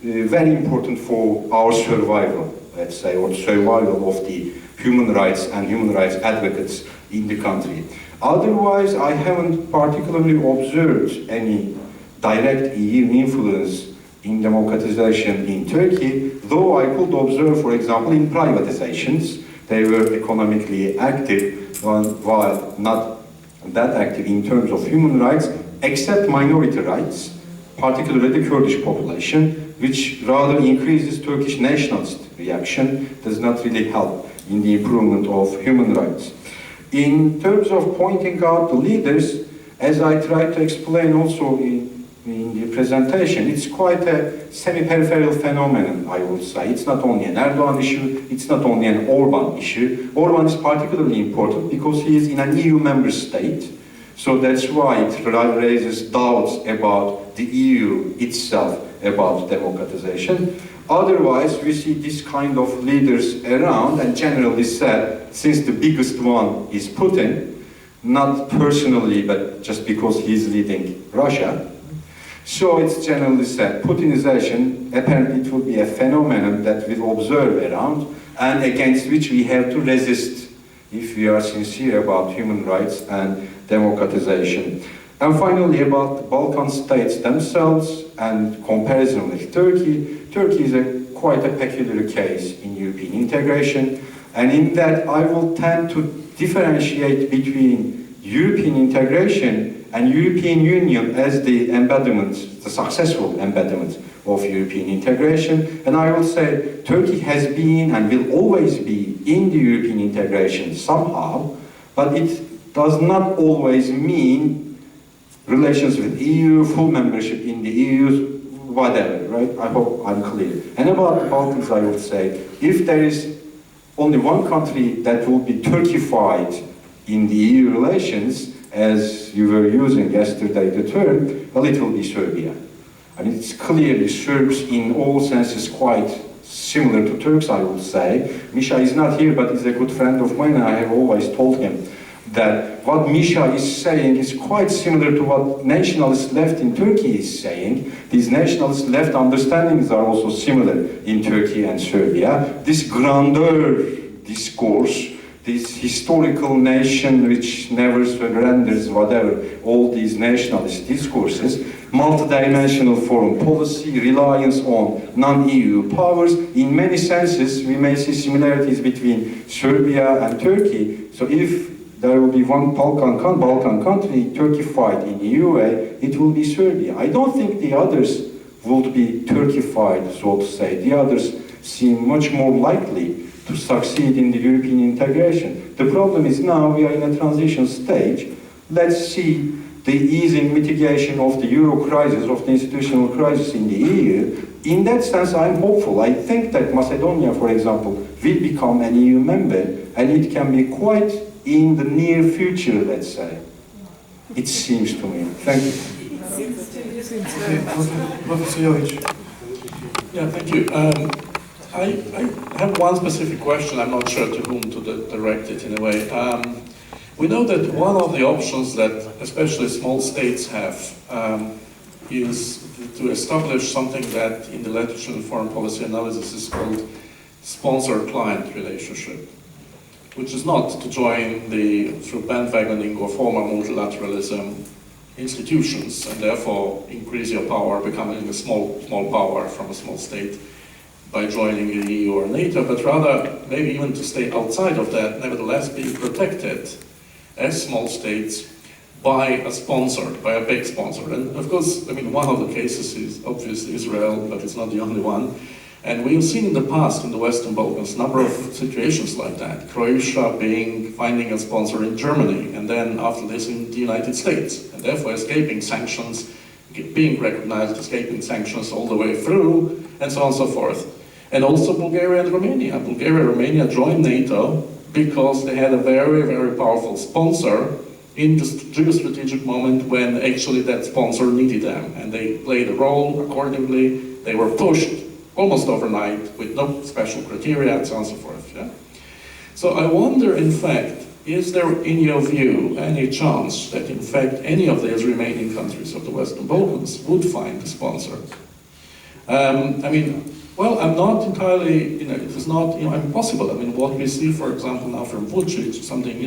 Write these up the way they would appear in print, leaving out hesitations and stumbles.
very important for our survival, let's say, or survival of the human rights and human rights advocates in the country. Otherwise, I haven't particularly observed any direct EU influence in democratization in Turkey, though I could observe, for example, in privatizations, they were economically active, while not that active in terms of human rights, except minority rights, particularly the Kurdish population, which rather increases Turkish nationalist reaction, does not really help in the improvement of human rights. In terms of pointing out the leaders, as I tried to explain also in the presentation, it's quite a semi-peripheral phenomenon, I would say. It's not only an Erdogan issue, it's not only an Orban issue. Orban is particularly important because he is in an EU member state, so that's why it raises doubts about the EU itself, about democratization. Otherwise, we see this kind of leaders around, and generally said, since the biggest one is Putin, not personally, but just because he's leading Russia. So it's generally said, Putinization, apparently it will be a phenomenon that we'll observe around, and against which we have to resist if we are sincere about human rights and democratization. And finally, about the Balkan states themselves and comparison with Turkey. Turkey is quite a peculiar case in European integration, and in that I will tend to differentiate between European integration and European Union as the embodiment, the successful embodiment of European integration. And I will say Turkey has been and will always be in the European integration somehow, but it does not always mean relations with EU, full membership in the EU, whatever, right? I hope I'm clear. And about the Balkans, I would say, if there is only one country that will be Turkified in the EU relations, as you were using yesterday the term, well, it will be Serbia. I mean, it's clearly Serbs in all senses quite similar to Turks, I would say. Misha is not here, but he's a good friend of mine, and I have always told him that what Misha is saying is quite similar to what nationalist left in Turkey is saying. These nationalist left understandings are also similar in Turkey and Serbia. This grandeur discourse, this historical nation which never surrenders, whatever, all these nationalist discourses, multidimensional foreign policy, reliance on non-EU powers. In many senses, we may see similarities between Serbia and Turkey. So if there will be one Balkan country Turkified in EU way, it will be Serbia. I don't think the others would be Turkified, so to say. The others seem much more likely to succeed in the European integration. The problem is now we are in a transition stage. Let's see the easing mitigation of the Euro crisis, of the institutional crisis in the EU. In that sense, I'm hopeful. I think that Macedonia, for example, will become an EU member, and it can be quite in the near future, let's say. It seems to me. Thank you. Professor Jovic. Yeah, thank you. I have one specific question. I'm not sure to whom to direct it in a way. We know that one of the options that especially small states have is to establish something that in the literature and foreign policy analysis is called sponsor-client relationship, which is not to join through bandwagoning or formal multilateralism institutions and therefore increase your power, becoming a small power from a small state by joining the EU or NATO, but rather maybe even to stay outside of that, nevertheless being protected as small states by a sponsor, by a big sponsor. And of course, I mean, one of the cases is obviously Israel, but it's not the only one. And we've seen in the past in the Western Balkans a number of situations like that. Croatia finding a sponsor in Germany, and then after this in the United States, and therefore escaping sanctions, being recognized, escaping sanctions all the way through, and so on and so forth. And also Bulgaria and Romania. Bulgaria and Romania joined NATO because they had a very, very powerful sponsor in the geostrategic moment when actually that sponsor needed them. And they played a role accordingly. They were pushed almost overnight with no special criteria and so on and so forth. Yeah? So I wonder, in fact, is there, in your view, any chance that, in fact, any of these remaining countries of the Western Balkans would find a sponsor? I mean, well, I'm not entirely, it is not, impossible. I mean, what we see, for example, now from Vucic, something,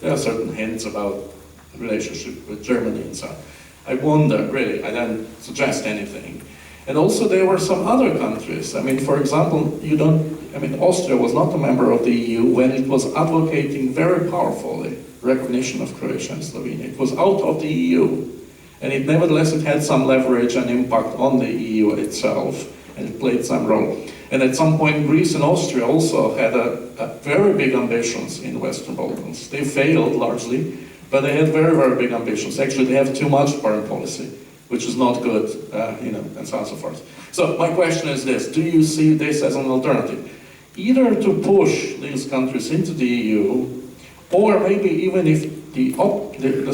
there are certain hints about the relationship with Germany and so on. I wonder, really, I don't suggest anything. And also there were some other countries. I mean, for example, Austria was not a member of the EU when it was advocating very powerfully recognition of Croatia and Slovenia. It was out of the EU. And nevertheless, it had some leverage and impact on the EU itself, and it played some role. And at some point, Greece and Austria also had a very big ambitions in the Western Balkans. They failed largely, but they had very, very big ambitions. Actually, they have too much foreign policy, which is not good, and so on and so forth. So my question is this: do you see this as an alternative? Either to push these countries into the EU, or maybe even if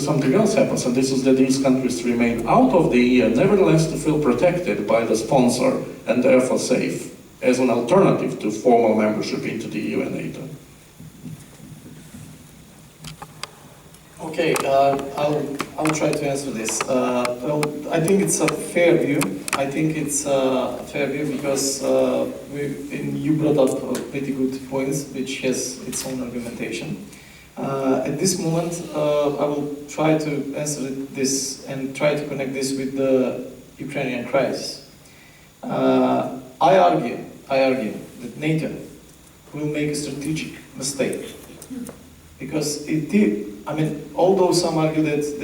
something else happens, and this is that these countries remain out of the EU, nevertheless to feel protected by the sponsor and therefore safe, as an alternative to formal membership into the EU and NATO. Okay, I'll try to answer this. Well, I think it's a fair view. I think it's a fair view because you brought up pretty good points, which has its own argumentation. At this moment, I will try to answer this and try to connect this with the Ukrainian crisis. I argue that NATO will make a strategic mistake because it did. I mean, although some argue that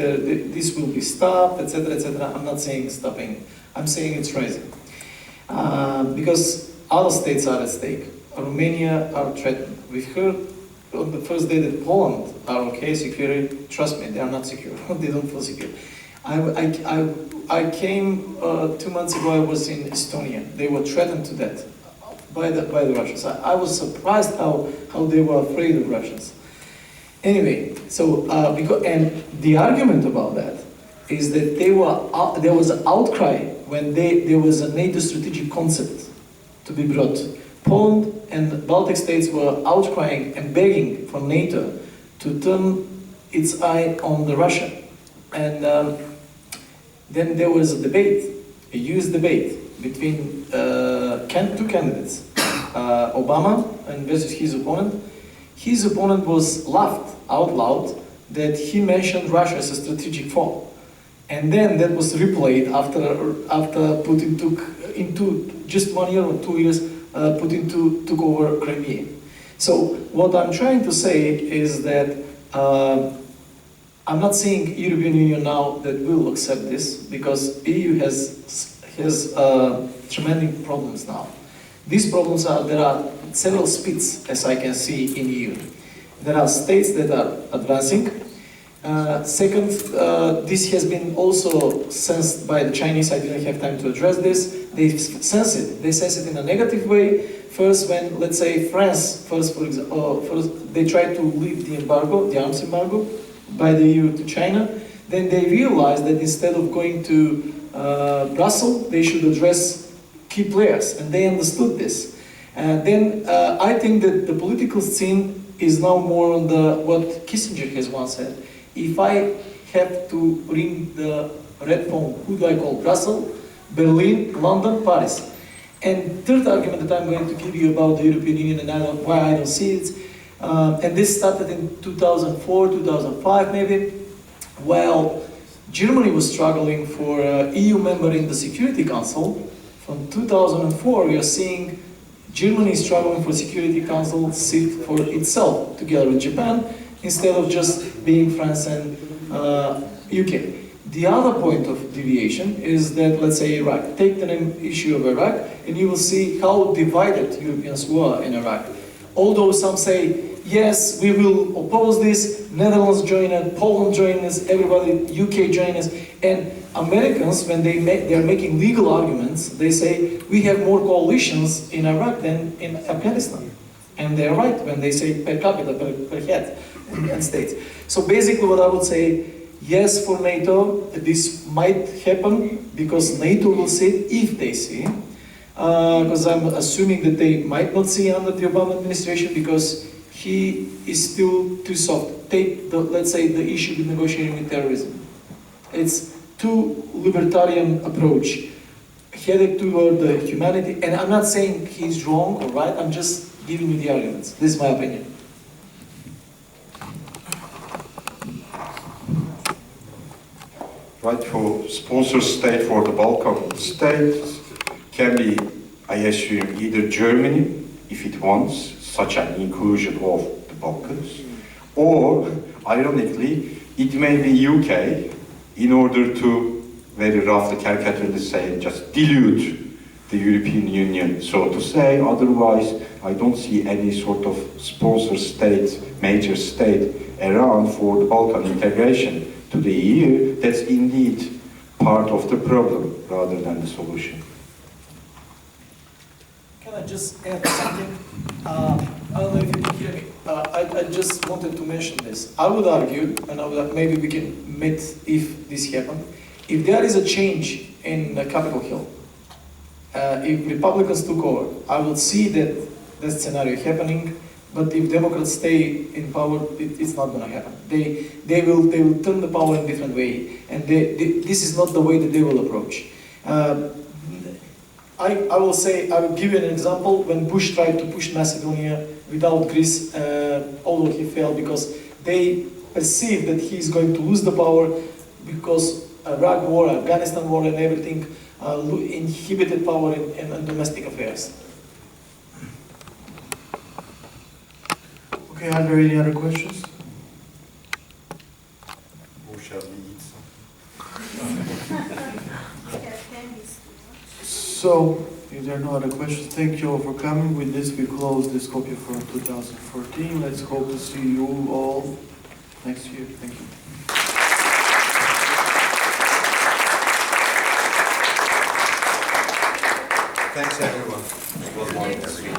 this will be stopped, etc., etc., I'm not saying stopping. I'm saying it's rising because other states are at stake. Romania are threatened. We've heard on the first day that Poland are okay, secure. Trust me, they are not secure. They don't feel secure. I came 2 months ago. I was in Estonia. They were threatened to death by the Russians. I was surprised how they were afraid of Russians. Anyway, so and the argument about that is that there was an outcry when there was a NATO strategic concept to be brought. Poland and the Baltic states were outcrying and begging for NATO to turn its eye on Russia. And then there was a debate, a huge debate between two candidates, Obama and versus his opponent. His opponent was laughed out loud that he mentioned Russia as a strategic foe. And then that was replayed after Putin took into just 1 year or 2 years, Putin took over Crimea. So what I'm trying to say is that I'm not saying European Union now that will accept this because EU has tremendous problems now. These problems there are several speeds, as I can see in EU. There are states that are advancing. Second, this has been also sensed by the Chinese. I didn't have time to address this. They sense it. They sense it in a negative way. First, when, let's say, France, first they tried to lift the embargo, the arms embargo, by the EU to China. Then they realized that instead of going to Brussels, they should address key players, and they understood this. Then I think that the political scene is now more on what Kissinger has once said. If I have to ring the red phone, who do I call? Brussels, Berlin, London, Paris. And third argument that I'm going to give you about the European Union and why I don't see it, and this started in 2004, 2005 maybe, while Germany was struggling for EU member in the Security Council. From 2004 we are seeing Germany struggling for Security Council seat for itself, together with Japan, instead of just being France and UK. The other point of deviation is that, let's say, Iraq. Take the issue of Iraq, and you will see how divided Europeans were in Iraq. Although some say, yes, we will oppose this, Netherlands join us, Poland join us, everybody, UK join us, and Americans, when they are making legal arguments, they say, we have more coalitions in Iraq than in Afghanistan. And they're right when they say per capita, per head, and states. So basically what I would say, yes, for NATO, this might happen because NATO will see it if they see it. Because I'm assuming that they might not see under the Obama administration because he is still too soft. Take, let's say, the issue with negotiating with terrorism. It's too libertarian approach. headed toward the humanity, and I'm not saying he's wrong or right, I'm just giving you the arguments. This is my opinion. Right, for sponsor state for the Balkan states can be, I assume, either Germany, if it wants such an inclusion of the Balkans, or, ironically, it may be UK, in order to, very roughly caricaturely say, just dilute the European Union, so to say. Otherwise, I don't see any sort of sponsor state, major state around for the Balkan integration to the EU. That's indeed part of the problem rather than the solution. Can I just add something? I don't know if you can hear me. I just wanted to mention this. I would argue, and maybe we can meet if this happened, if there is a change in Capitol Hill, if Republicans took over, I would see that scenario happening. But if Democrats stay in power, it's not going to happen. They will turn the power in a different way, and this is not the way that they will approach. I will give you an example. When Bush tried to push Macedonia without Greece, although he failed because they perceived that he is going to lose the power because Iraq war, Afghanistan war, and everything inhibited power in domestic affairs. Okay, are there any other questions? Or shall we eat So, if there are no other questions, thank you all for coming. With this, we close the Skopje Forum 2014. Let's hope to see you all next year. Thank you. Thanks everyone. It was wonderful.